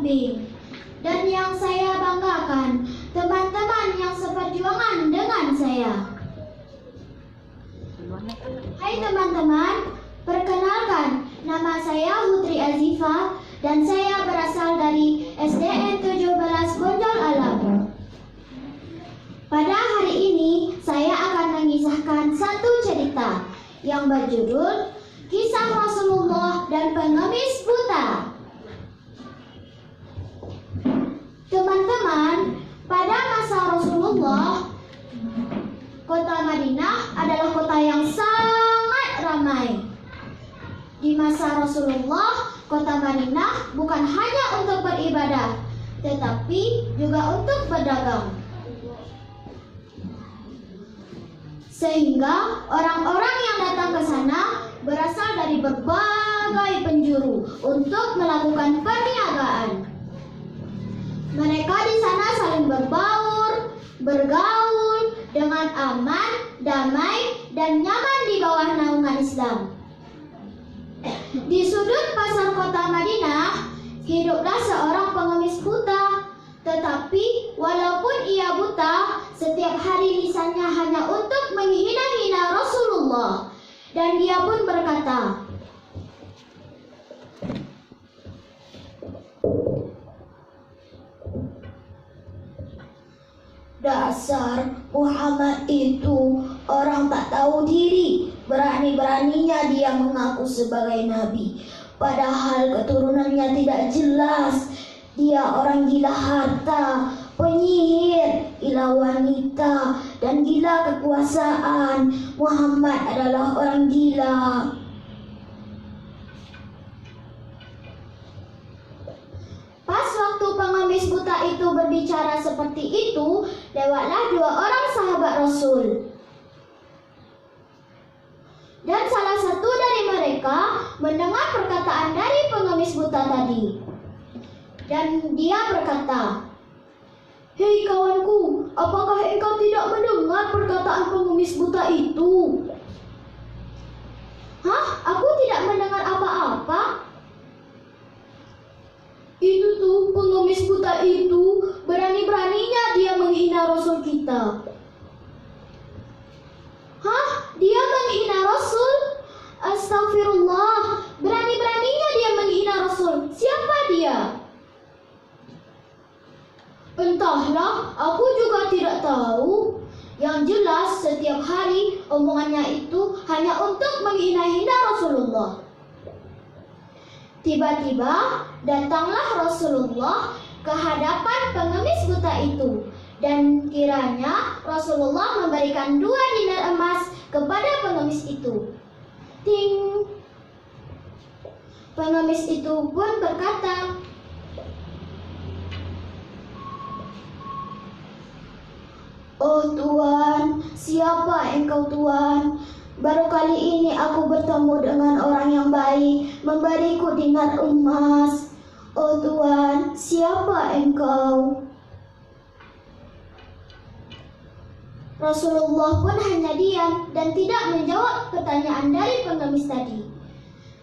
pembimbing. Dan yang saya banggakan, teman-teman yang seperjuangan dengan saya. Hai teman-teman, perkenalkan, nama saya Putri Azifa dan saya berasal dari SDN 17 Bonjol Alam. Pada hari ini, saya akan mengisahkan satu cerita yang berjudul Kisah Rasulullah dan Pengemis Buta. Teman-teman, pada masa Rasulullah, kota Madinah adalah kota yang sangat ramai. Di masa Rasulullah, kota Madinah bukan hanya untuk beribadah, tetapi juga untuk berdagang. Sehingga orang-orang yang datang ke sana berasal dari berbagai penjuru untuk melakukan perniagaan. Mereka di sana saling berbaur, bergaul dengan aman, damai, dan nyaman di bawah naungan Islam. Di sudut pasar kota Madinah, hiduplah seorang pengemis buta. Tetapi walaupun ia buta, setiap hari lisannya hanya untuk menghina-hina Rasulullah. Dan dia pun berkata, "Dasar Muhammad itu orang tak tahu diri, berani-beraninya dia mengaku sebagai nabi, padahal keturunannya tidak jelas. Dia orang gila harta, penyihir, gila wanita, dan gila kekuasaan. Muhammad adalah orang gila." Pas waktu pengemis buta itu berbicara seperti itu, lewatlah dua orang sahabat Rasul. Dan salah satu dari mereka mendengar perkataan dari pengemis buta tadi. Dan dia berkata, "Hei kawanku, apakah engkau tidak mendengar perkataan pengemis buta itu?" "Hah? Aku tidak mendengar apa-apa." "Itu tuh pengemis buta itu, berani-beraninya dia menghina Rasul kita." "Hah? Dia menghina Rasul? Astagfirullah, berani-beraninya dia menghina Rasul. Siapa dia?" "Entahlah, aku juga tidak tahu. Yang jelas setiap hari omongannya itu hanya untuk menghina-hina Rasulullah." Tiba-tiba datanglah Rasulullah ke hadapan pengemis buta itu, dan kiranya Rasulullah memberikan 2 dinar emas kepada pengemis itu. Ting! Pengemis itu pun berkata, "Oh Tuan, siapa engkau Tuan? Baru kali ini aku bertemu dengan orang yang baik, memberiku dinar emas. Oh Tuan, siapa engkau?" Rasulullah pun hanya diam dan tidak menjawab pertanyaan dari pengemis tadi.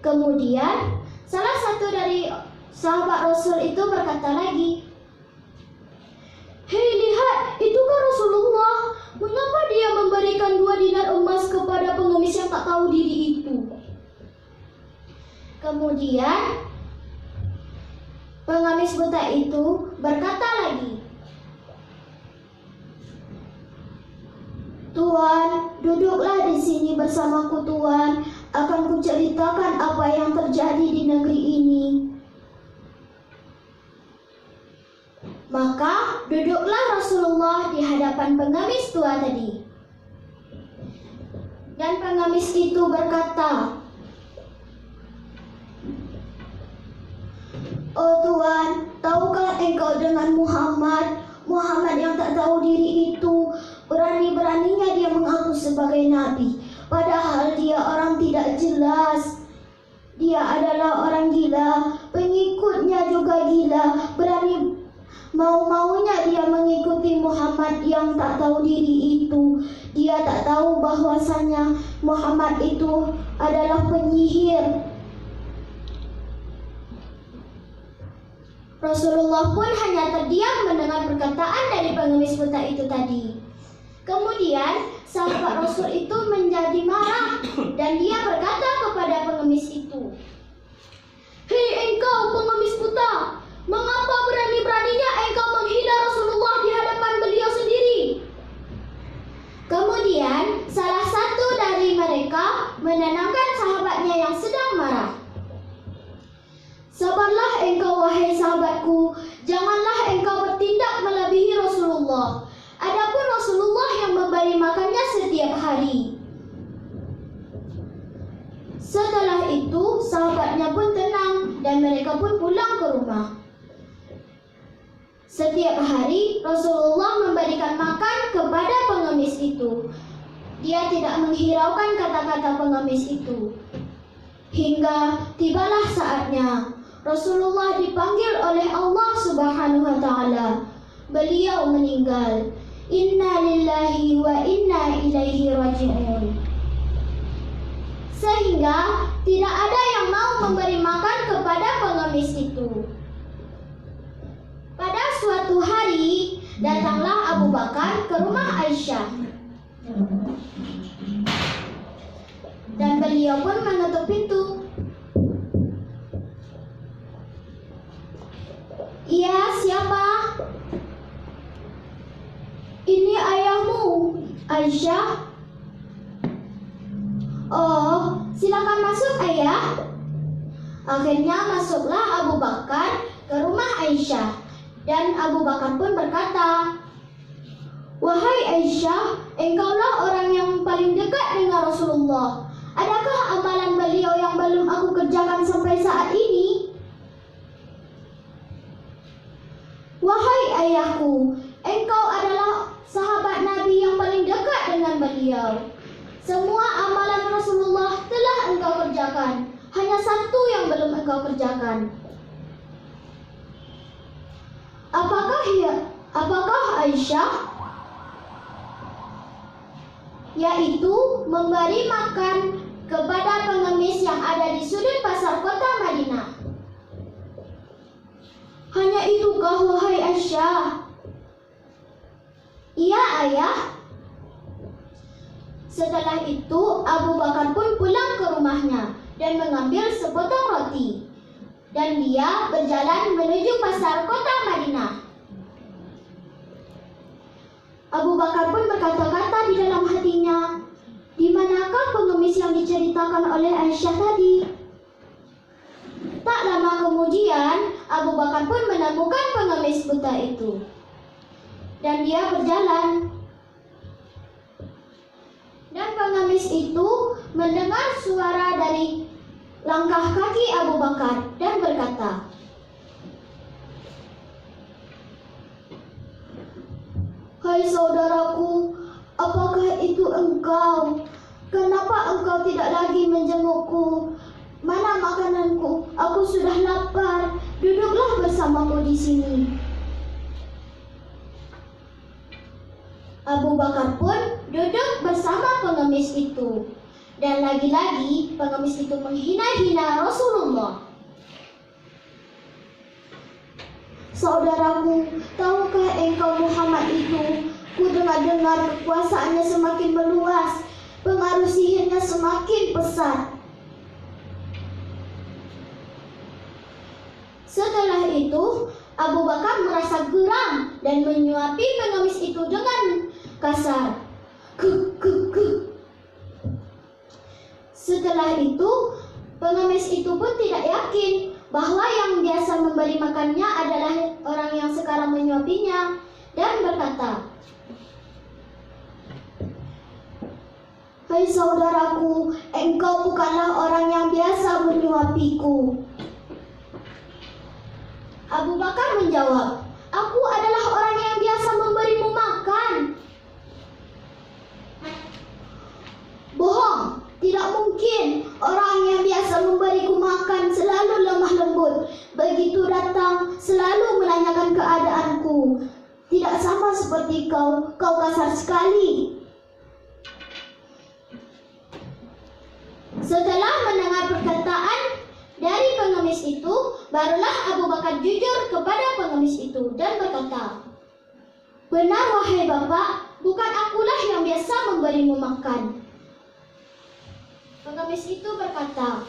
Kemudian, salah satu dari sahabat Rasul itu berkata lagi, "Hei, lihat, itu kan Rasulullah. Mengapa dia memberikan 2 dinar emas kepada pengemis yang tak tahu diri itu?" Kemudian pengemis buta itu berkata lagi, "Tuan, duduklah di sini bersamaku Tuan. Akan kuceritakan apa yang terjadi di negeri ini." Maka duduklah Rasulullah di hadapan pengemis tua tadi. Dan pengemis itu berkata, "Oh Tuan, tahukah engkau dengan Muhammad? Muhammad yang tak tahu diri itu, berani-beraninya dia mengaku sebagai nabi, padahal dia orang tidak jelas. Dia adalah orang gila, pengikutnya juga gila, berani mau-maunya dia mengikuti Muhammad yang tak tahu diri itu. Dia tak tahu bahwasanya Muhammad itu adalah penyihir." Rasulullah pun hanya terdiam mendengar perkataan dari pengemis buta itu tadi. Kemudian sahabat Rasul itu menjadi marah dan dia berkata kepada pengemis itu, "Hei engkau pengemis buta, mengapa berani-beraninya engkau menghina Rasulullah di hadapan beliau sendiri?" Kemudian salah satu dari mereka menenangkan sahabatnya yang sedang marah. "Sabarlah engkau wahai sahabatku, janganlah engkau bertindak melebihi Rasulullah. Adapun Rasulullah yang memberi makannya setiap hari." Setelah itu sahabatnya pun tenang dan mereka pun pulang ke rumah. Setiap hari Rasulullah memberikan makan kepada pengemis itu. Dia tidak menghiraukan kata-kata pengemis itu. Hingga tibalah saatnya Rasulullah dipanggil oleh Allah Subhanahu wa taala. Beliau meninggal. Inna lillahi wa inna ilaihi raji'un. Sehingga tidak ada yang mau memberi makan kepada pengemis itu. Pada suatu hari datanglah Abu Bakar ke rumah Aisyah. Dan beliau pun mengetuk pintu. "Iya, siapa?" "Ini ayahmu, Aisyah." "Oh, silakan masuk, ayah." Akhirnya masuklah Abu Bakar ke rumah Aisyah. Dan Abu Bakar pun berkata, "Wahai Aisyah, engkaulah orang yang paling dekat dengan Rasulullah. Adakah amalan beliau yang belum aku kerjakan sampai saat ini?" "Wahai ayahku, engkau adalah sahabat Nabi yang paling dekat dengan beliau. Semua amalan Rasulullah telah engkau kerjakan. Hanya satu yang belum engkau kerjakan." Apakah Aisyah? Yaitu memberi makan kepada pengemis yang ada di sudut pasar kota Madinah. "Hanya itukah wahai Aisyah?" "Iya, ayah." Setelah itu Abu Bakar pun pulang ke rumahnya dan mengambil sepotong roti. Dan dia berjalan menuju pasar kota Madinah. Abu Bakar pun berkata-kata di dalam hatinya, "Di manakah pengemis yang diceritakan oleh Aisyah tadi?" Tak lama kemudian Abu Bakar pun menemukan pengemis buta itu. Dan dia berjalan. Dan pengemis itu mendengar suara dari langkah kaki Abu Bakar dan berkata, "Hai saudaraku, apakah itu engkau? Kenapa engkau tidak lagi menjengukku? Mana makananku? Aku sudah lapar. Duduklah bersamaku di sini." Abu Bakar pun duduk bersama pengemis itu. Dan lagi-lagi pengemis itu menghina-hina Rasulullah. "Saudaraku, tahukah engkau Muhammad itu? Ku dengar-dengar kekuasaannya semakin meluas, pengaruh sihirnya semakin pesat." Setelah itu, Abu Bakar merasa geram dan menyuapi pengemis itu dengan kasar. "Kuk." Setelah itu, pengemis itu pun tidak yakin bahwa yang biasa memberi makannya adalah orang yang sekarang menyuapinya dan berkata, "Hai saudaraku, engkau bukanlah orang yang biasa menyuapiku." Abu Bakar menjawab, "Aku adalah orang yang biasa memberimu makan." "Bohong, tidak mungkin. Orang yang biasa memberiku makan selalu lemah lembut. Begitu datang, selalu menanyakan keadaanku. Tidak sama seperti kau kasar sekali." Setelah mendengar perkataan dari pengemis itu, barulah Abu Bakar jujur kepada pengemis itu dan berkata, "Benar wahai Bapak, bukan akulah yang biasa memberimu makan." Pengemis itu berkata,